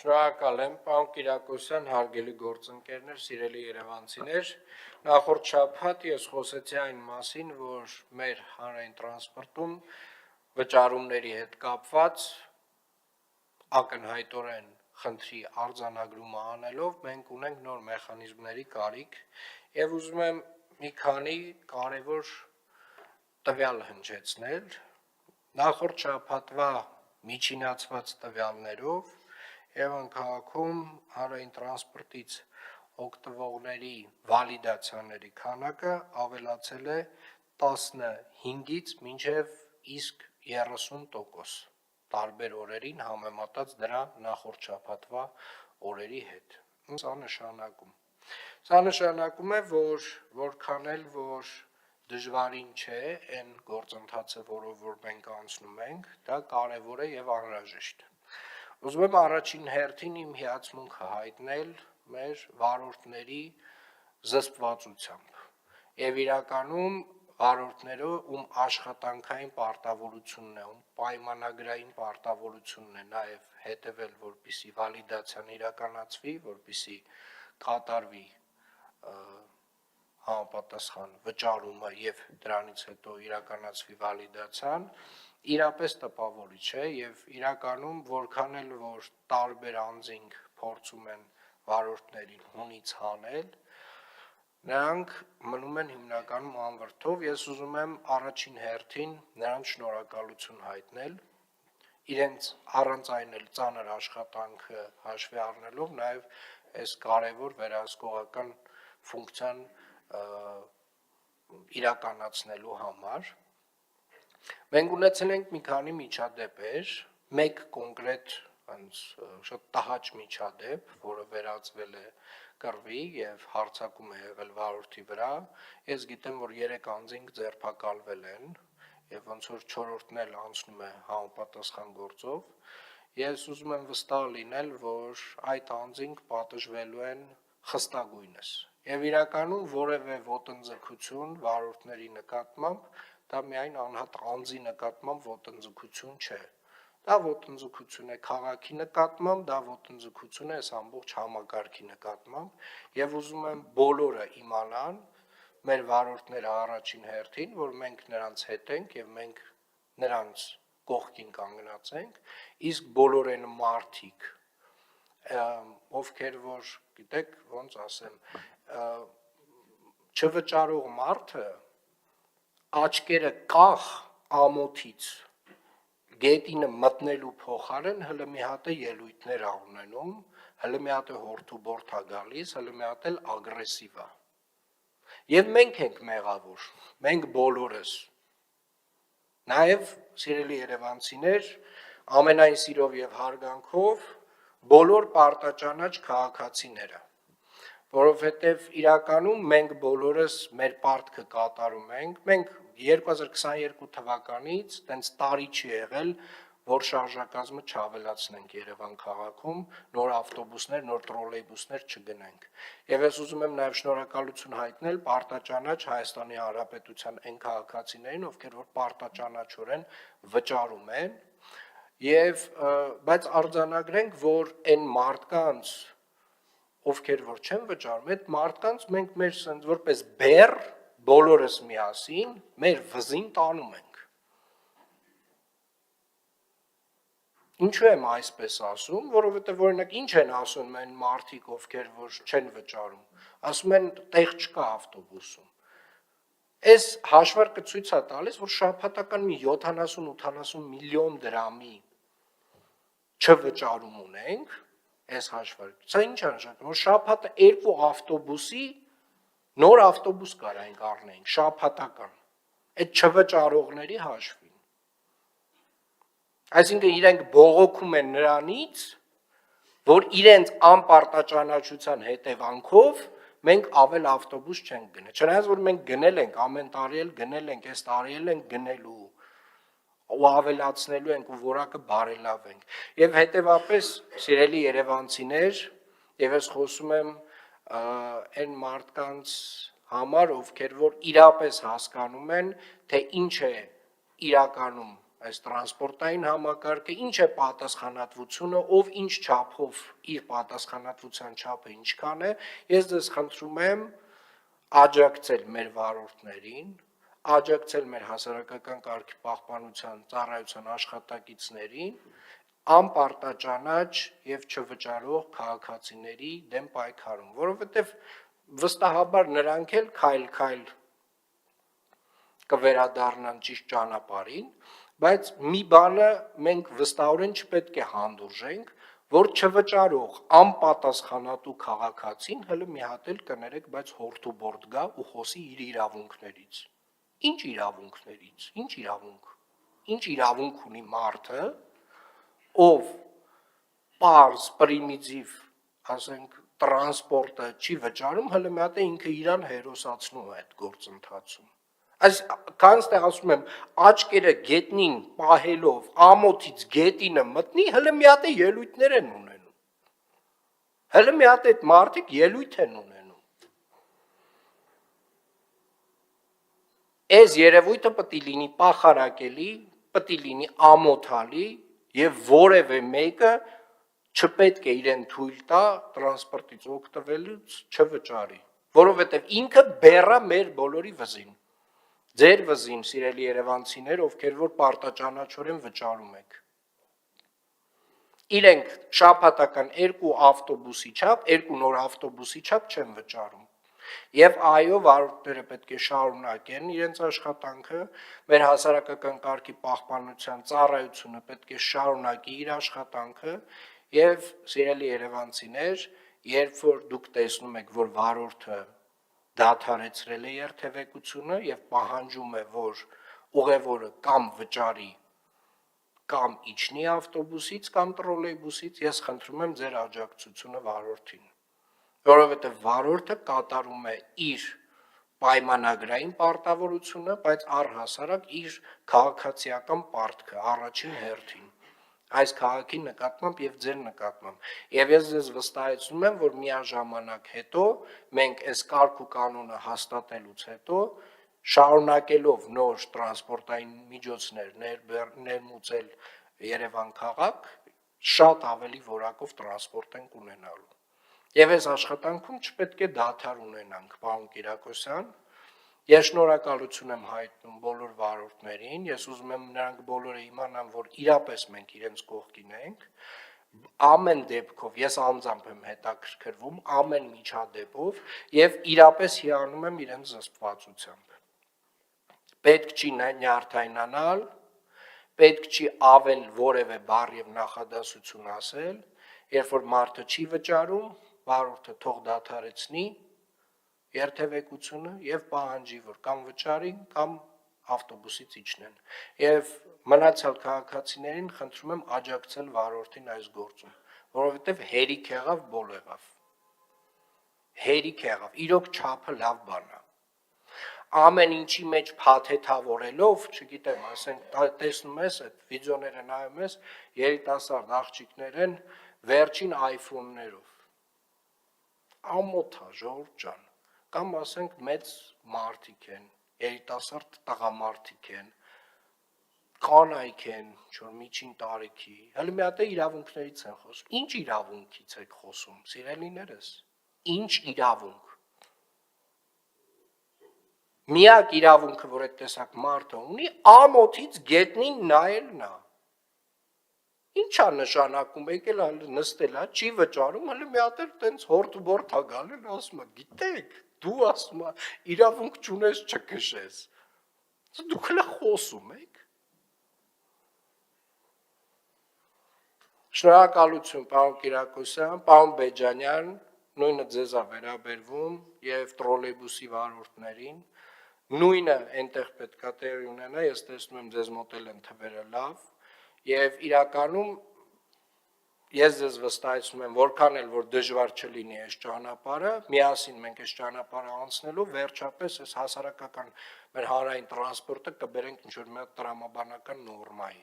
Շնորհակալ եմ, պարոն Կիրակոսյան, հարգելի գործընկերներ, սիրելի երևանցիներ, նախորդ շաբաթ ես խոսեցի այն մասին, որ մեր հանրային տրանսպորտում վճարումների հետ կապված ակնհայտորեն խնդրի արձանագրումը անելով մենք ունենք նոր մեխանիզմների կարիք եւ ուզում եմ մի քանի կարևոր տվյալ հնչեցնել նախորդ շաբաթվա միջինացված տվյալներով Երևան քաղաքում հանրային տրանսպորտից օգտվողների վալիդացիաների քանակը ավելացել է 15-ից մինչև իսկ 30% տարբեր օրերին համեմատած դրա նախորդ շաբաթվա օրերի հետ։ Սա նշանակում է, որ որքան էլ որ դժվարին չէ այն գործընթացը, որով որ մենք անցնում ենք, դա կարևոր է եւ անհրաժեշտ։ Ուզում եմ առաջին հերթին իմ հիացմունքը հայտնել մեր վարորդների զսպվածությամբ եւ իրականում վարորդները ում աշխատանքային պարտավորությունն է, ում պայմանագրային պարտավորությունն է նաեւ հետեւել, որպիսի վալիդացիան իրականացվի, որպիսի կատարվի համապատասխան վճարումը եւ դրանից հետո իրականացվի վալիդացիան իրապես տպավորիչ է եւ իրականում որքան էլ որ տարբեր անձինք փորձում են վարորդներին հունից հանել նրանք մնում են հիմնականում անվրդով ես ուզում եմ առաջին հերթին նրանց շնորհակալություն հայտնել իրենց առանց այն էլ ծանր աշխատանքը հաշվի առնելով նաեւ այս կարևոր վերահսկողական ֆունկցիան իրականացնելու համար Մենք ունեցել ենք մի քանի միջադեպեր, մեկ կոնկրետ շատ տհաճ միջադեպ, որը վերածվել է կռվի եւ հարձակում է եղել վարորդի վրա։ Ես գիտեմ, որ 3 անձինք ձերբակալվել են եւ ոնց որ 4-րդն էլ անցնում է համապատասխան գործով։ Ես ուզում եմ վստահ լինել, որ այդ անձինք պատժվելու են խստագույնս։ Եվ իրականում որևէ ոտնձգություն վարորդների նկատմամբ դա միայն անհատ անձի նկատմամբ ոտնձգություն չէ։ Դա ոտնձգություն է քաղաքի նկատմամբ, դա ոտնձգություն է այս ամբողջ համակարգի նկատմամբ եւ ուզում եմ բոլորը իմանան, մեր վարորդները առաջին հերթին, որ մենք նրանց հետ ենք եւ մենք նրանց կողքին կանգնած ենք, իսկ բոլոր այն մարդիկ, ովքեր որ, գիտեք, ոնց ասեմ, չվճարող մարդը աչքերը կախ ամոթից գետինը մտնելու փոխարեն հələ մի հատ է ելույթներ ա ունենում, հələ մի հատ է հորթուբորթ ա գալիս, հələ մի հատ էլ ագրեսիվ ա։ Եվ մենք ենք մեղավոր, մենք բոլորս։ Նաև սիրելի երևանցիներ, ամենայն սիրով եւ հարգանքով բոլոր պարտաճանաչ քաղաքացիները որովհետև իրականում մենք բոլորս մեր պարտքը կատարում ենք, մենք 2022 թվականից տենց տարի չի եղել, որ շարժակազմը չավելացնենք Երևան քաղաքում, նոր ավտոբուսներ, նոր տրոլեյբուսներ չգնենք։ Եվ ես ուզում եմ նաև շնորհակալություն հայտնել պարտաճանաչ Հայաստանի Հանրապետության այն քաղաքացիներին, ովքեր որ պարտաճանաչորեն վճարում են, եւ բայց արձանագրենք, որ այն մարդկանց ովքեր որ չեն վճարում, այդ մարդկանց մենք մեր սենց որպես բեռ բոլորս միասին մեր վզին տանում ենք։ Ինչու եմ այսպես ասում, որովհետև օրինակ ինչ են ասում այն մարդիկ, ովքեր որ չեն վճարում, ասում են տեղ չկա ավտոբուսում։ Այս հաշվարկը ցույց է տալիս, որ շաբաթական մի 70-80 միլիոն դրամի չվճարում ունենք Այս հաշվարկը, սա ինչ նշանակում, որ շաբաթը 2 ավտոբուսի նոր ավտոբուս կարայինք առնեինք, շաբաթական, այդ չվճարողների հաշվին։ Այսինքն իրենք բողոքում են նրանից, որ իրենց անպարտաճանաչության հետևանքով մենք ավել ավտոբուս չենք գնել, չնայած որ մենք գնել ենք, ամեն տարի էլ գնել ենք, այս տարի էլ ենք գնելու ու ավելացնելու ենք ու որակը բարելավենք եւ հետեւապես սիրելի երևանցիներ եւ ես խոսում եմ այն մարդկանց համար ովքեր որ իրապես հասկանում են թե ինչ է իրականում այս տրանսպորտային համակարգը, ինչ է պատասխանատվությունը, ով ինչ չափով իր պատասխանատվության չափը ինչքան է, ես ձեզ խնդրում եմ աջակցել մեր վարորդներին, աջակցել մեր հասարակական կարգի պահպանության ծառայության աշխատակիցներին, անպարտաճանաչ եւ չվճարող քաղաքացիների դեմ պայքարում, որովհետեւ վստահաբար նրանք էլ քայլ-քայլ կվերադառնան ճիշտ ճանապարհին, բայց մի բանը մենք վստահորեն չպետք է հանդուրժենք, որ չվճարող անպատասխանատու քաղաքացին հələ մի հատ էլ կներեք, բայց հորթուբորդ գա ու խոսի իր իրավունքներից։ Ինչ իրավունքներից, ինչ իրավունք ունի մարդը, ով պարզ, պրիմիտիվ, ասենք, տրանսպորտը չի վճարում, հələ մի հատ է ինքը իրան հերոսացնում է այդ գործընթացում։ Այս կանստեղ ասում եմ, աչքերը գետնին պահելով, ամոթից գետինը մտնի, հələ մի հատ է ելույթներ են ունենում։ Հələ մի հատ այդ մարդիկ ելույթ են ունենում։ Այս երևույթը պետք է լինի պախարակելի, պետք է լինի ամոթալի եւ որևէ մեկը չպետք է իրեն թույլ տա տրանսպորտից օգտվելուց չվճարի, որովհետեւ ինքը բեռա մեր բոլորի վզին։ Ձեր վզին, սիրելի երևանցիներ, ովքեր որ պարտաճանաչորեն վճարում եք։ Իրենք շաբաթական 2 ավտոբուսի չափ, 2 նոր ավտոբուսի չափ չեն վճարում։ Եվ այո, վարորդները պետք է շարունակեն իրենց աշխատանքը, մեր հասարակական կարգի պահպանության ծառայությունը պետք է շարունակի իր աշխատանքը, եւ սիրելի երևանցիներ, երբ որ դուք տեսնում եք, որ վարորդը դադարեցրել է երթևեկությունը եւ պահանջում է, որ ուղևորը կամ վճարի, կամ իջնի ավտոբուսից կամ տրոլեյբուսից, ես խնդրում եմ ձեր աջակցությունը վարորդին, որովհետեւ վարորդը կատարում է իր պայմանագրային պարտավորությունը, բայց առհասարակ իր քաղաքացիական պարտքը առաջին հերթին այս քաղաքի նկատմամբ եւ ձեր նկատմամբ, եւ ես ձեզ վստահեցնում եմ, որ միաժամանակ հետո մենք այս կարգ ու կանոնը հաստատելուց հետո շարունակելով նոր տրանսպորտային միջոցներ ներմուծել Երևան քաղաք, շատ ավելի որակով տրանսպորտ ենք ունենալու։ Եվ այս աշխատանքում չպետք է դադար ունենանք, պարոն Կիրակոսյան։ Ես շնորհակալություն եմ հայտնում բոլոր վարորդներին, ես ուզում եմ նրանք բոլորը իմանան, որ իրապես մենք իրենց կողքին ենք, ամեն դեպքով ես անձամբ եմ հետաքրքրվում, ամեն միջադեպով եւ իրապես հիանում եմ իրենց զսպվածությամբ։ Պետք չի նյարդայնանալ, պետք չի ավել որևէ բառ եւ նախադասություն ասել, երբ որ մարդը չի վճարում, վարորդը թող դադարեցնի երթևեկությունը եւ պահանջի, որ կամ վճարի, կամ ավտոբուսից իջնեն։ Եվ մնացյալ քաղաքացիներին խնդրում եմ աջակցել վարորդին այս գործում, որովհետեւ հերիք եղավ, բոլ եղավ։ Հերիք եղավ, իրոք չափը լավ բան է։ Ամեն ինչի մեջ փաթեթավորելով, չգիտեմ, ասենք, տեսնում ես այդ վիդեոները նայում ես, երիտասարդ աղջիկներ են վերջին iPhone-ներով։ Ամոթ է, ժողովուրդ ջան, կամ ասենք մեծ մարդիկ են, երիտասարդ տղամարդիկ են, կանայք են, ինչ-որ միջին տարիքի, հələ մի հատ է իրավունքներից են խոսում։ Ինչ իրավունքից եք խոսում, սիրելիներս։ Ինչ իրավունք։ Միակ իրավունքը, որ այդ տեսակ մարդը ունի, ամոթից գետնին նայելն է։ Ինչ է նշանակում, եկել նստել է, չի վճարում, հələ մի հատ էլ տենց հորթուբորդ է գալել, ասում է, գիտեք, դու ասում է, իրավունք չունես չքշես։ Դուք հələ խոսում եք։ Շնորհակալություն, պարոն Կիրակոսյան, պարոն Բեջանյան, նույնը ձեզ է վերաբերվում եւ տրոլեյբուսի վարորդներին, նույնը այնտեղ պետքա տեղի ունենա, ես տեսնում եմ ձեզ մոտ են թվերը լավ եւ իրականում ես ձեզ վստահեցնում եմ, որքան էլ որ դժվար չլինի այս ճանապարհը, միասին մենք այս ճանապարհը անցնելով վերջապես այս հասարակական մեր հանրային տրանսպորտը կբերենք ինչ-որ մի տրամաբանական նորմայի։